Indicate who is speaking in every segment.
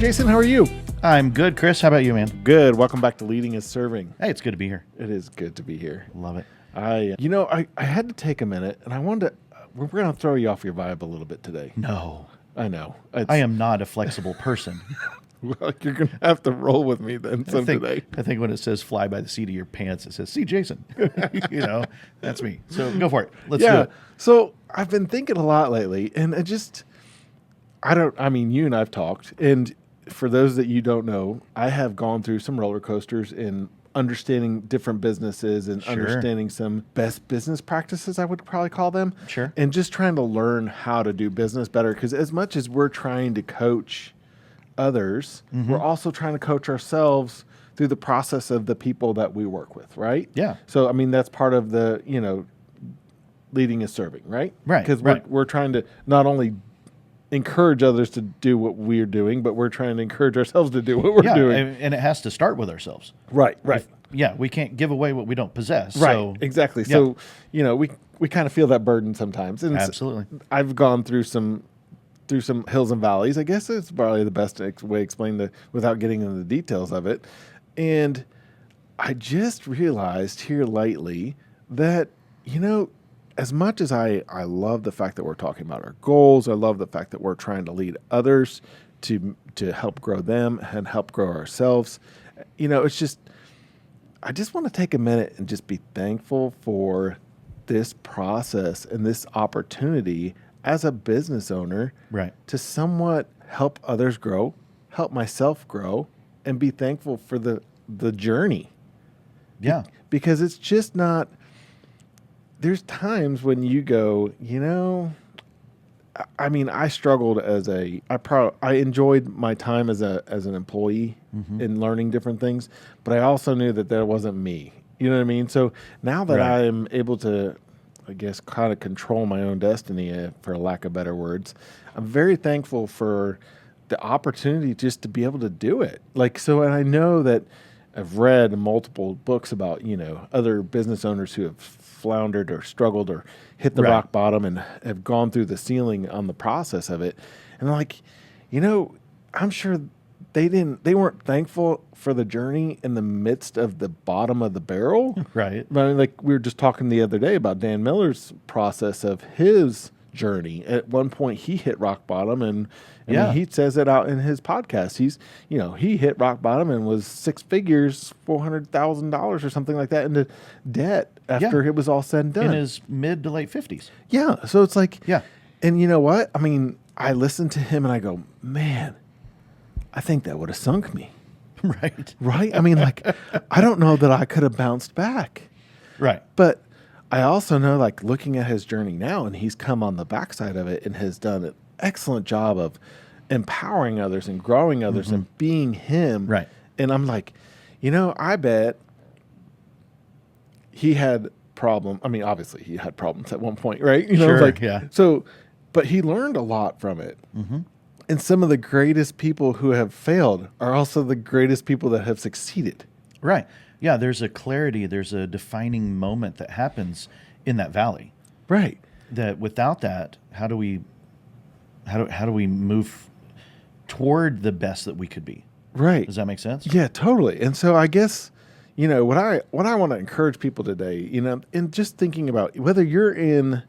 Speaker 1: Jason, how are you?
Speaker 2: I'm good, Chris. How about you, man?
Speaker 1: Good. Welcome back to Leading is Serving.
Speaker 2: Hey, it's good to be here.
Speaker 1: It is good to be here.
Speaker 2: Love it.
Speaker 1: I had to take a minute, and I wanted to. We're going to throw you off your vibe a little bit today.
Speaker 2: No,
Speaker 1: I know.
Speaker 2: I am not a flexible person.
Speaker 1: Well, you're going to have to roll with me then today.
Speaker 2: I think when it says "fly by the seat of your pants," it says "See Jason." That's me. So go for it. Let's do it.
Speaker 1: So I've been thinking a lot lately, and you and I've talked, and for those that you don't know, I have gone through some roller coasters in understanding different businesses and understanding some best business practices, I would probably call them.
Speaker 2: Sure.
Speaker 1: And just trying to learn how to do business better. Because as much as we're trying to coach others, we're also trying to coach ourselves through the process of the people that we work with, right?
Speaker 2: Yeah.
Speaker 1: So, I mean, that's part of the, leading is serving, right?
Speaker 2: Right.
Speaker 1: Because we're trying to not only encourage others to do what we're doing, but we're trying to encourage ourselves to do what we're doing.
Speaker 2: And it has to start with ourselves.
Speaker 1: Right.
Speaker 2: We can't give away what we don't possess.
Speaker 1: Right,
Speaker 2: So,
Speaker 1: exactly.
Speaker 2: Yeah.
Speaker 1: So, we kind of feel that burden sometimes. And
Speaker 2: Absolutely.
Speaker 1: I've gone through some hills and valleys. I guess it's probably the best way to explain without getting into the details of it. And I just realized here lately that, as much as I love the fact that we're talking about our goals, I love the fact that we're trying to lead others to help grow them and help grow ourselves. It's just, I just want to take a minute and just be thankful for this process and this opportunity as a business owner,
Speaker 2: Right.
Speaker 1: to somewhat help others grow, help myself grow, and be thankful for the journey.
Speaker 2: Yeah.
Speaker 1: Because it's just not. There's times when you go, I struggled I enjoyed my time as an employee in learning different things, but I also knew that wasn't me. You know what I mean? So now that
Speaker 2: Right.
Speaker 1: I am able to, I guess, kind of control my own destiny, for lack of better words, I'm very thankful for the opportunity just to be able to do it. And I know that I've read multiple books about, other business owners who have floundered or struggled or hit the rock bottom and have gone through the ceiling on the process of it. And I'm sure they weren't thankful for the journey in the midst of the bottom of the barrel.
Speaker 2: Right.
Speaker 1: But we were just talking the other day about Dan Miller's process of his journey. At one point he hit rock bottom, and he says it out in his podcast. He hit rock bottom and was six figures, $400,000 or something like that into debt after it was all said and done.
Speaker 2: In his mid to late 50s.
Speaker 1: Yeah. So it's like,
Speaker 2: Yeah.
Speaker 1: And you know what? I mean, I listen to him and I go, man, I think that would have sunk me.
Speaker 2: Right.
Speaker 1: Right? I mean, I don't know that I could have bounced back.
Speaker 2: Right.
Speaker 1: But I also know, looking at his journey now, and he's come on the backside of it and has done an excellent job of empowering others and growing others and being him.
Speaker 2: Right.
Speaker 1: And I'm like, I bet he had problems. I mean, obviously he had problems at one point, right?
Speaker 2: Yeah.
Speaker 1: So, but he learned a lot from it. Mm-hmm. And some of the greatest people who have failed are also the greatest people that have succeeded.
Speaker 2: Right. Yeah, there's a clarity, there's a defining moment that happens in that valley.
Speaker 1: Right.
Speaker 2: That without that, how do we move toward the best that we could be?
Speaker 1: Right.
Speaker 2: Does that make sense?
Speaker 1: Yeah, totally. And so I guess, what I want to encourage people today, in just thinking about whether you're in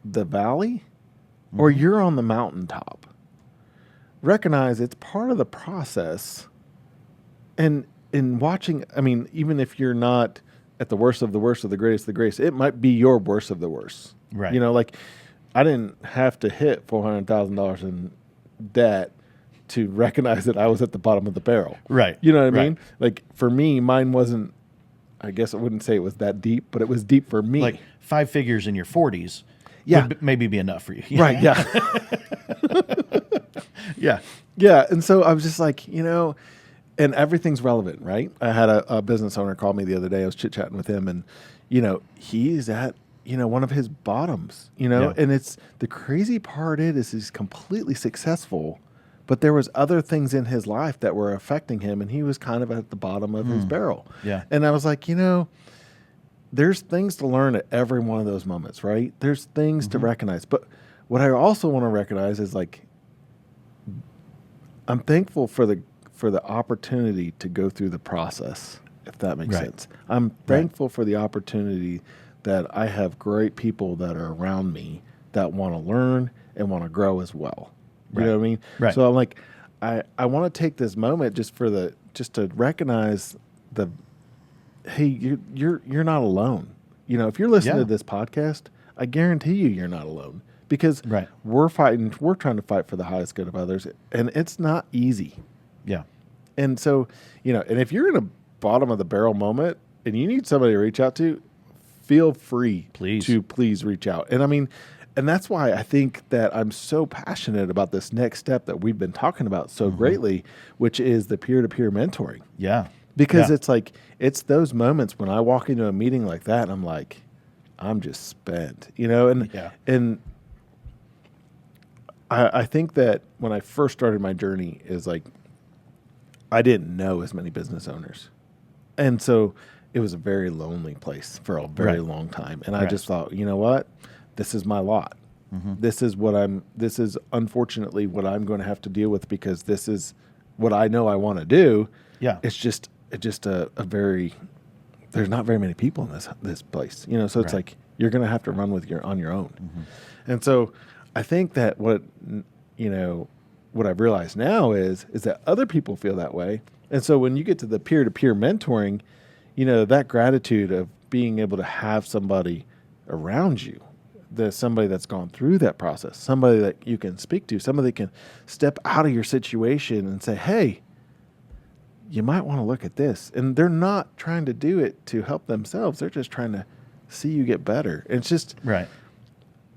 Speaker 1: the valley or you're on the mountaintop, recognize it's part of the process. And in watching, even if you're not at the worst of the worst of the greatest of the greatest, it might be your worst of the worst.
Speaker 2: Right.
Speaker 1: I didn't have to hit $400,000 in debt to recognize that I was at the bottom of the barrel.
Speaker 2: Right.
Speaker 1: You know what I mean? For me, mine wasn't, I guess I wouldn't say it was that deep, but it was deep for me.
Speaker 2: Like 5 figures in your 40s would maybe be enough for you.
Speaker 1: Right, yeah.
Speaker 2: Yeah.
Speaker 1: Yeah, and so I was just like, and everything's relevant, right? I had a business owner call me the other day. I was chit-chatting with him, and, he's at, one of his bottoms, and it's the crazy part is he's completely successful, but there was other things in his life that were affecting him, and he was kind of at the bottom of his barrel.
Speaker 2: Yeah.
Speaker 1: And I was like, there's things to learn at every one of those moments, right? There's things to recognize. But what I also want to recognize is I'm thankful for the opportunity to go through the process, if that makes
Speaker 2: Right.
Speaker 1: sense. I'm thankful for the opportunity that I have great people that are around me that want to learn and want to grow as well. You
Speaker 2: Right.
Speaker 1: know what I mean?
Speaker 2: Right.
Speaker 1: So I'm like, I want to take this moment just to recognize the, hey, you're not alone. You know, if you're listening
Speaker 2: Yeah.
Speaker 1: to this podcast, I guarantee you're not alone, because
Speaker 2: Right.
Speaker 1: we're trying to fight for the highest good of others, and it's not easy.
Speaker 2: Yeah.
Speaker 1: And so, and if you're in a bottom of the barrel moment and you need somebody to reach out to, feel free to please reach out. And I mean, and that's why I think that I'm so passionate about this next step that we've been talking about so greatly, which is the peer-to-peer mentoring.
Speaker 2: Yeah.
Speaker 1: Because
Speaker 2: Yeah.
Speaker 1: it's like, it's those moments when I walk into a meeting like that and I'm like, I'm just spent, and
Speaker 2: Yeah.
Speaker 1: and I think that when I first started my journey is like, I didn't know as many business owners. And so it was a very lonely place for a very
Speaker 2: Right.
Speaker 1: long time. And I
Speaker 2: Right.
Speaker 1: just thought, you know what? This is my lot. This is unfortunately what I'm going to have to deal with, because this is what I know I want to do.
Speaker 2: Yeah.
Speaker 1: It's just a very, there's not very many people in this place, so it's
Speaker 2: Right.
Speaker 1: like, you're going to have to run on your own. And so I think that what I've realized now is that other people feel that way. And so when you get to the peer-to-peer mentoring, that gratitude of being able to have somebody around you, somebody that's gone through that process, somebody that you can speak to, somebody that can step out of your situation and say, hey, you might want to look at this. And they're not trying to do it to help themselves. They're just trying to see you get better. And it's just
Speaker 2: Right.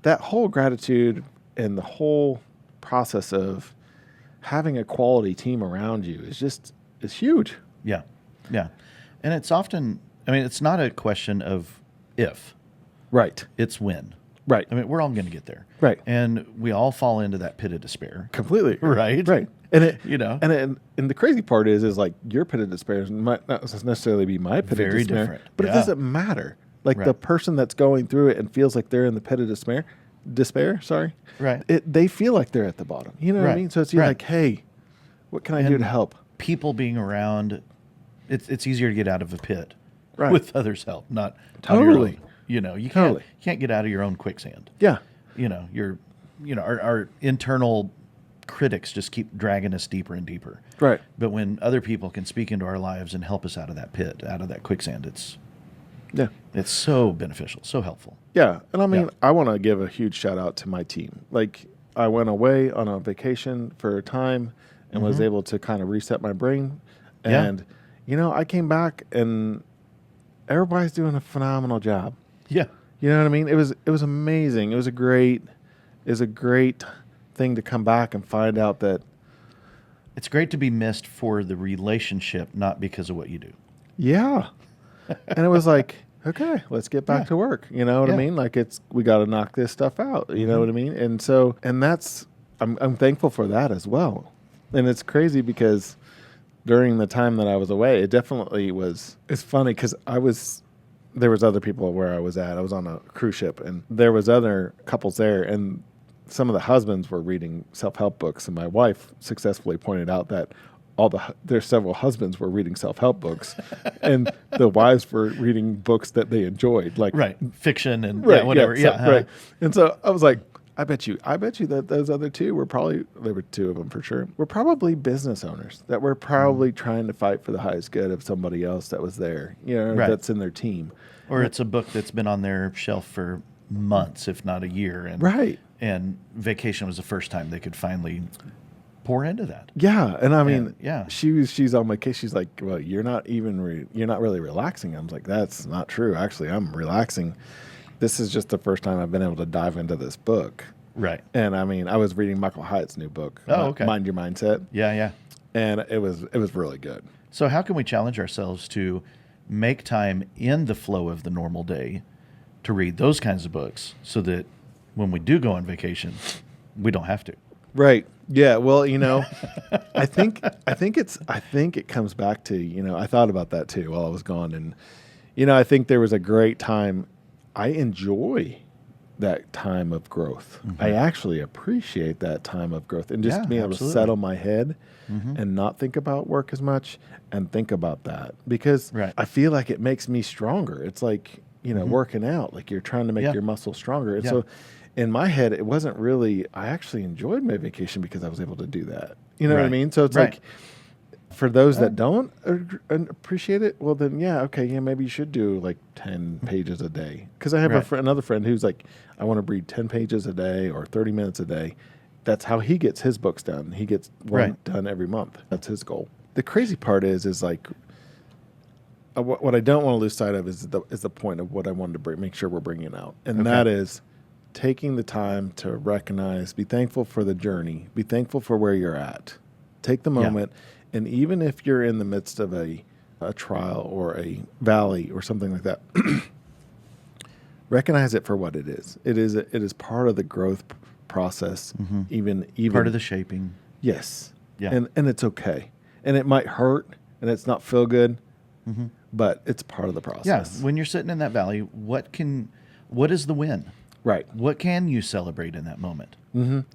Speaker 1: that whole gratitude and the whole process of having a quality team around you is huge.
Speaker 2: Yeah. Yeah. And it's often, it's not a question of if,
Speaker 1: Right.
Speaker 2: it's when.
Speaker 1: Right.
Speaker 2: We're all going to get there.
Speaker 1: Right.
Speaker 2: And we all fall into that pit of despair.
Speaker 1: Completely.
Speaker 2: Right.
Speaker 1: Right. And it,
Speaker 2: And
Speaker 1: and the crazy part is like, your pit of despair might not necessarily be my pit
Speaker 2: Very
Speaker 1: of despair,
Speaker 2: different.
Speaker 1: but
Speaker 2: Yeah.
Speaker 1: it doesn't matter. Like the
Speaker 2: Right.
Speaker 1: person that's going through it and feels like they're in the pit of despair, sorry.
Speaker 2: Right.
Speaker 1: They feel like they're at the bottom. You know what I
Speaker 2: Right.
Speaker 1: mean? So it's you're
Speaker 2: Right.
Speaker 1: like, hey, what can I do
Speaker 2: And
Speaker 1: to help?
Speaker 2: people being around, it's easier to get out of a pit
Speaker 1: Right.
Speaker 2: with others' help, not on your
Speaker 1: Totally.
Speaker 2: own. You
Speaker 1: Totally.
Speaker 2: can't get out of your own quicksand.
Speaker 1: Yeah.
Speaker 2: Our internal critics just keep dragging us deeper and deeper.
Speaker 1: Right.
Speaker 2: But when other people can speak into our lives and help us out of that pit, out of that quicksand,
Speaker 1: Yeah.
Speaker 2: it's so beneficial, so helpful.
Speaker 1: Yeah. And I mean,
Speaker 2: Yeah.
Speaker 1: I want to give a huge shout out to my team. Like, I went away on a vacation for a time and was able to kind of reset my brain.
Speaker 2: Yeah.
Speaker 1: And, I came back and everybody's doing a phenomenal job.
Speaker 2: Yeah.
Speaker 1: You know what I mean? It was amazing. It was a great thing to come back and find out that,
Speaker 2: It's great to be missed for the relationship, not because of what you do.
Speaker 1: yeah. And it was like, okay, let's get back
Speaker 2: Yeah.
Speaker 1: to work. You know what I
Speaker 2: Yeah.
Speaker 1: mean? Like, we got to knock this stuff out. You know what I mean? And so, I'm thankful for that as well. And it's crazy because during the time that I was away, it definitely was, it's funny because there was other people where I was at. I was on a cruise ship and there was other couples there, and some of the husbands were reading self-help books, and my wife successfully pointed out that there's several husbands were reading self-help books and the wives were reading books that they enjoyed, like
Speaker 2: Right. Fiction and
Speaker 1: right,
Speaker 2: whatever.
Speaker 1: so-
Speaker 2: Yeah.
Speaker 1: right. And so I was like, I bet you that those other two were probably, there were two of them for sure, were probably business owners that were probably trying to fight for the highest good of somebody else that was there,
Speaker 2: Right.
Speaker 1: that's in their team.
Speaker 2: Or it's a book that's been on their shelf for months, if not a year. And,
Speaker 1: Right.
Speaker 2: And vacation was the first time they could finally pour into that.
Speaker 1: Yeah. And I mean,
Speaker 2: yeah.
Speaker 1: she's on my case. She's like, well, you're not really relaxing. I was like, that's not true. Actually, I'm relaxing. This is just the first time I've been able to dive into this book.
Speaker 2: Right.
Speaker 1: And I mean, I was reading Michael Hyatt's new book,
Speaker 2: Oh, okay.
Speaker 1: Mind Your Mindset.
Speaker 2: Yeah. Yeah.
Speaker 1: And it was really good.
Speaker 2: So how can we challenge ourselves to make time in the flow of the normal day to read those kinds of books so that when we do go on vacation, we don't have to?
Speaker 1: Right. Yeah. Well, I think it comes back to, I thought about that too while I was gone. And, I think there was a great time. I enjoy that time of growth. I actually appreciate that time of growth and just
Speaker 2: Yeah,
Speaker 1: being able
Speaker 2: absolutely.
Speaker 1: to settle my head and not think about work as much and think about that, because
Speaker 2: Right.
Speaker 1: I feel like it makes me stronger. It's like, working out, like you're trying to make
Speaker 2: Yeah.
Speaker 1: your muscles stronger. And
Speaker 2: Yeah.
Speaker 1: so in my head, it wasn't really, I actually enjoyed my vacation because I was able to do that. You know what I
Speaker 2: Right.
Speaker 1: mean? So it's
Speaker 2: Right.
Speaker 1: like, for those that don't appreciate it, well, then maybe you should do like 10 pages a day. Because I have
Speaker 2: Right.
Speaker 1: another friend who's like, I want to read 10 pages a day or 30 minutes a day. That's how he gets his books done. He gets one
Speaker 2: Right.
Speaker 1: done every month. That's his goal. The crazy part is like, what I don't want to lose sight of is the point of what I wanted to make sure we're bringing out, and that is taking the time to recognize, be thankful for the journey, be thankful for where you're at, take the moment, and even if you're in the midst of a trial or a valley or something like that, recognize it for what it is. It is part of the growth process, even
Speaker 2: Part of the shaping.
Speaker 1: yes,
Speaker 2: Yeah.
Speaker 1: and it's okay, and it might hurt, and it's not feel good. But it's part of the process.
Speaker 2: Yeah. When you're sitting in that valley, what is the win?
Speaker 1: Right.
Speaker 2: What can you celebrate in that moment?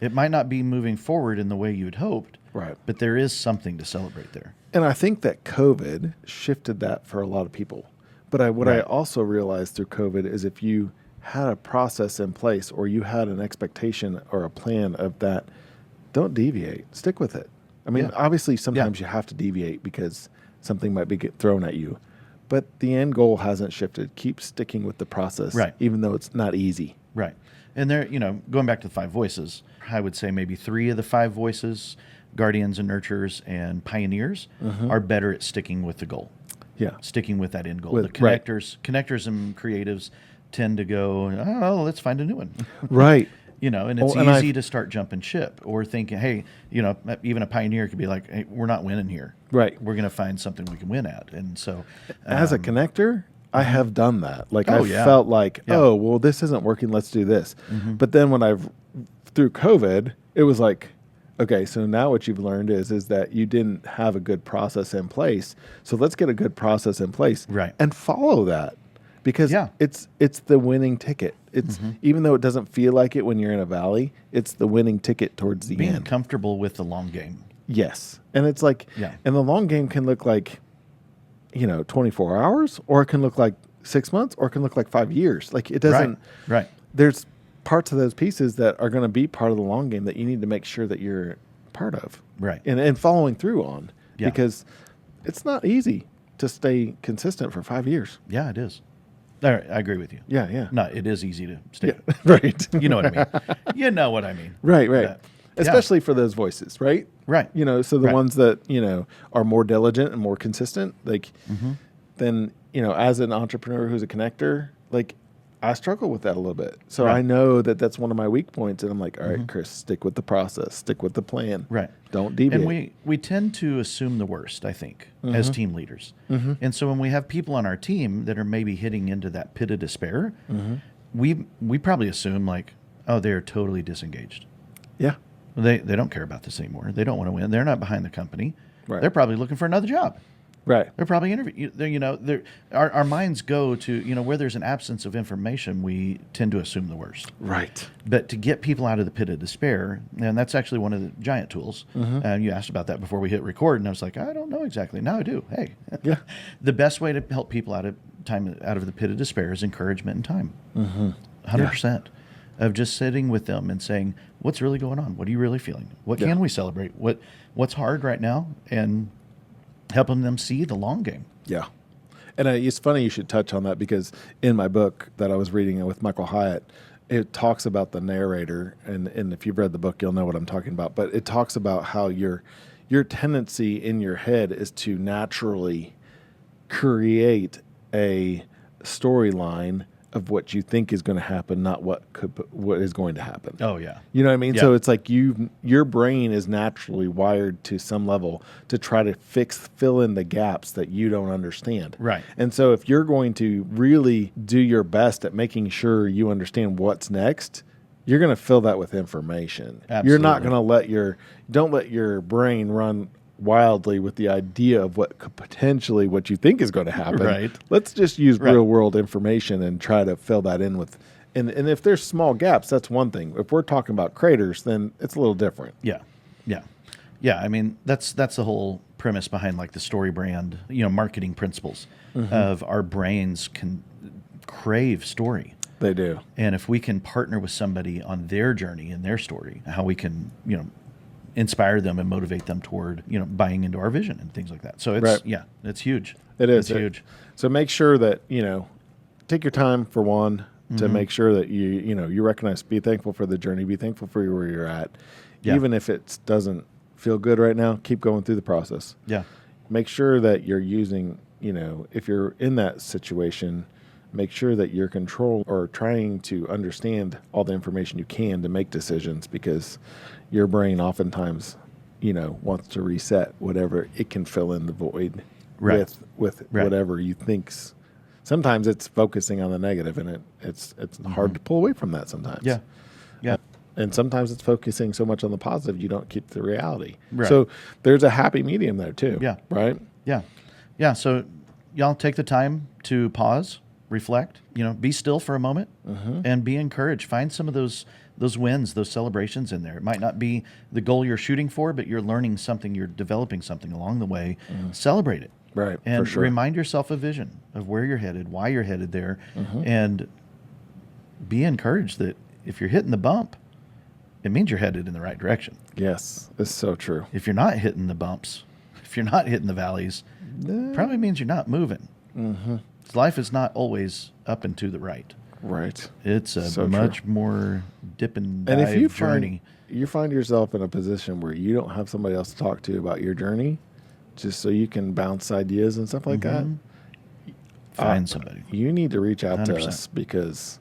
Speaker 2: It might not be moving forward in the way you'd hoped,
Speaker 1: Right.
Speaker 2: but there is something to celebrate there.
Speaker 1: And I think that COVID shifted that for a lot of people. But what I
Speaker 2: Right.
Speaker 1: also realized through COVID is if you had a process in place or you had an expectation or a plan of that, don't deviate. Stick with it. I mean,
Speaker 2: Yeah.
Speaker 1: obviously sometimes you have to deviate because something might be thrown at you. But the end goal hasn't shifted. Keep sticking with the process,
Speaker 2: Right.
Speaker 1: even though it's not easy.
Speaker 2: Right. And there, going back to the 5 voices, I would say maybe 3 of the 5 voices, guardians and nurturers and pioneers, are better at sticking with the goal,
Speaker 1: Yeah.
Speaker 2: sticking with that end goal.
Speaker 1: With-
Speaker 2: The
Speaker 1: right.
Speaker 2: connectors and creatives tend to go, oh, let's find a new one.
Speaker 1: Right.
Speaker 2: And it's
Speaker 1: Oh, and
Speaker 2: easy to start jumping ship or thinking, hey, even a pioneer could be like, hey, we're not winning here.
Speaker 1: Right.
Speaker 2: We're going to find something we can win at. And so,
Speaker 1: As a connector, I have done that. Like
Speaker 2: Oh,
Speaker 1: I
Speaker 2: yeah.
Speaker 1: felt like,
Speaker 2: Yeah.
Speaker 1: oh, well, this isn't working. Let's do this. But then through COVID, it was like, okay, so now what you've learned is that you didn't have a good process in place. So let's get a good process in place,
Speaker 2: Right.
Speaker 1: and follow that, because
Speaker 2: Yeah.
Speaker 1: it's the winning ticket. It's even though it doesn't feel like it when you're in a valley, it's the winning ticket towards the
Speaker 2: being
Speaker 1: end.
Speaker 2: comfortable with the long game.
Speaker 1: Yes. And it's like,
Speaker 2: Yeah.
Speaker 1: and the long game can look like, 24 hours, or it can look like 6 months, or it can look like 5 years. Like it doesn't,
Speaker 2: Right.
Speaker 1: there's parts of those pieces that are going to be part of the long game that you need to make sure that you're part of.
Speaker 2: Right.
Speaker 1: And following through on,
Speaker 2: Yeah.
Speaker 1: because it's not easy to stay consistent for 5 years.
Speaker 2: Yeah, it is. All right, I agree with you.
Speaker 1: Yeah. Yeah.
Speaker 2: No, it is easy to stay.
Speaker 1: Yeah. Right.
Speaker 2: You know what I mean. You know what I mean.
Speaker 1: Right. Right.
Speaker 2: Yeah.
Speaker 1: Especially for those voices, right?
Speaker 2: Right.
Speaker 1: So the
Speaker 2: Right.
Speaker 1: ones that, are more diligent and more consistent, like, then, as an entrepreneur who's a connector, like, I struggle with that a little bit. So
Speaker 2: Right.
Speaker 1: I know that that's one of my weak points. And I'm like, all right, Chris, stick with the process, stick with the plan.
Speaker 2: Right.
Speaker 1: Don't deviate.
Speaker 2: And we tend to assume the worst, I think, as team leaders. And so when we have people on our team that are maybe hitting into that pit of despair, we probably assume like, oh, they're totally disengaged.
Speaker 1: Yeah.
Speaker 2: They don't care about this anymore. They don't want to win. They're not behind the company.
Speaker 1: Right.
Speaker 2: They're probably looking for another job.
Speaker 1: Right.
Speaker 2: They're probably our minds go to, where there's an absence of information, we tend to assume the worst.
Speaker 1: Right.
Speaker 2: But to get people out of the pit of despair, and that's actually one of the giant tools. And you asked about that before we hit record, and I was like, I don't know exactly. Now I do. Hey,
Speaker 1: Yeah.
Speaker 2: the best way to help people out of the pit of despair is encouragement and time. 100%. Of just sitting with them and saying, what's really going on? What are you really feeling? What
Speaker 1: Yeah.
Speaker 2: can we celebrate? What's hard right now? And helping them see the long game.
Speaker 1: Yeah. And it's funny you should touch on that, because in my book that I was reading with Michael Hyatt, it talks about the narrator. And if you've read the book, you'll know what I'm talking about. But it talks about how your tendency in your head is to naturally create a storyline of what you think is going to happen, not what is going to happen.
Speaker 2: Oh, yeah.
Speaker 1: You know what I mean?
Speaker 2: Yeah.
Speaker 1: So it's like your brain is naturally wired to some level to try to fill in the gaps that you don't understand.
Speaker 2: Right.
Speaker 1: And so if you're going to really do your best at making sure you understand what's next, you're going to fill that with information. You're not
Speaker 2: Absolutely.
Speaker 1: going to don't let your brain run wildly with the idea of what could potentially what you think is going to happen.
Speaker 2: Right.
Speaker 1: Let's just use
Speaker 2: Right.
Speaker 1: real world information and try to fill that in with And if there's small gaps, that's one thing. If we're talking about craters, then it's a little different.
Speaker 2: Yeah. Yeah. Yeah. I mean, that's the whole premise behind like the story brand, marketing principles of our brains can crave story.
Speaker 1: They do.
Speaker 2: And if we can partner with somebody on their journey and their story, how we can, inspire them and motivate them toward, buying into our vision and things like that. So it's, it's huge.
Speaker 1: It is.
Speaker 2: It's huge.
Speaker 1: So make sure that, take your time for one to make sure that you recognize, be thankful for the journey, be thankful for where you're at. Yeah. Even if it doesn't feel good right now, keep going through the process.
Speaker 2: Yeah.
Speaker 1: Make sure that you're using, if you're in that situation, make sure that you're control or trying to understand all the information you can to make decisions, because your brain oftentimes, wants to reset whatever it can fill in the void with whatever you think's. Sometimes it's focusing on the negative, and it's hard to pull away from that sometimes.
Speaker 2: Yeah. Yeah.
Speaker 1: And sometimes it's focusing so much on the positive you don't keep the reality.
Speaker 2: Right.
Speaker 1: So there's a happy medium there too.
Speaker 2: Yeah.
Speaker 1: Right?
Speaker 2: Yeah. Yeah. So y'all take the time to pause, reflect, be still for a moment and be encouraged. Find some of those wins, those celebrations in there. It might not be the goal you're shooting for, but you're learning something, you're developing something along the way. Celebrate it.
Speaker 1: Right.
Speaker 2: And
Speaker 1: for sure.
Speaker 2: remind yourself a vision of where you're headed, why you're headed there, and be encouraged that if you're hitting the bump, it means you're headed in the right direction.
Speaker 1: Yes, it's so true.
Speaker 2: If you're not hitting the bumps, if you're not hitting the valleys, probably means you're not moving. Life is not always up and to the right.
Speaker 1: Right.
Speaker 2: It's a much more dip and dive
Speaker 1: and if you
Speaker 2: journey.
Speaker 1: You find yourself in a position where you don't have somebody else to talk to about your journey, just so you can bounce ideas and stuff like that,
Speaker 2: find somebody.
Speaker 1: You need to reach out
Speaker 2: 100%.
Speaker 1: to us, because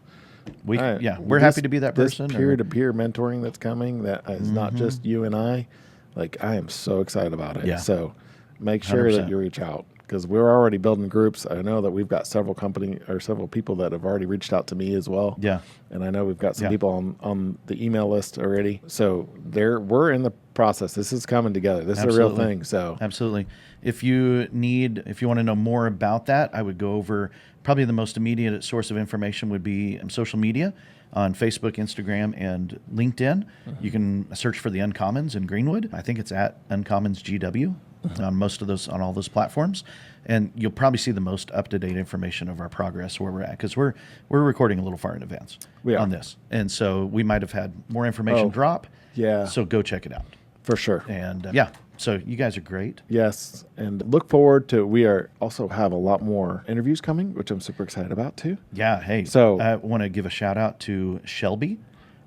Speaker 2: we're happy to be that person.
Speaker 1: This peer-to-peer mentoring that's coming, that is not just you and I. Like, I am so excited about it.
Speaker 2: Yeah.
Speaker 1: So make sure
Speaker 2: 100%.
Speaker 1: that you reach out, because we're already building groups. I know that we've got several people that have already reached out to me as well.
Speaker 2: Yeah.
Speaker 1: And I know we've got some people on the email list already. So we're in the process. This is coming together. This is a real thing. So
Speaker 2: absolutely. If you want to know more about that, I would go over, probably the most immediate source of information would be social media on Facebook, Instagram, and LinkedIn. You can search for the Uncommons in Greenwood. I think it's at Uncommons GW on all those platforms. And you'll probably see the most up-to-date information of our progress, where we're at, because we're recording a little far in advance on this. And so we might have had more information drop.
Speaker 1: Yeah.
Speaker 2: So go check it out.
Speaker 1: For sure.
Speaker 2: And so you guys are great.
Speaker 1: Yes. And look forward to, we are also have a lot more interviews coming, which I'm super excited about too.
Speaker 2: Yeah. Hey, so I want to give a shout out to Shelby.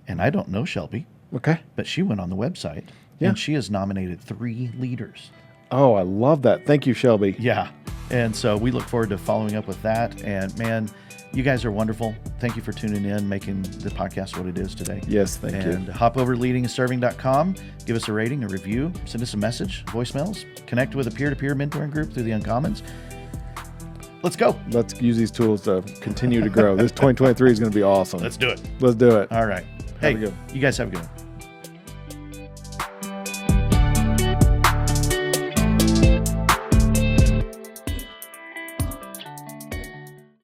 Speaker 2: And I don't know Shelby.
Speaker 1: Okay.
Speaker 2: But she went on the website and she has nominated 3 leaders.
Speaker 1: Oh, I love that. Thank you, Shelby.
Speaker 2: Yeah. And so we look forward to following up with that. And man, you guys are wonderful. Thank you for tuning in, making the podcast what it is today.
Speaker 1: Yes, thank you.
Speaker 2: And hop over to leadingandserving.com, give us a rating, a review, send us a message, voicemails, connect with a peer-to-peer mentoring group through the Uncommons. Let's go.
Speaker 1: Let's use these tools to continue to grow. This 2023 is going to be awesome.
Speaker 2: Let's do it.
Speaker 1: Let's do it.
Speaker 2: All right. Hey, you guys have a good one.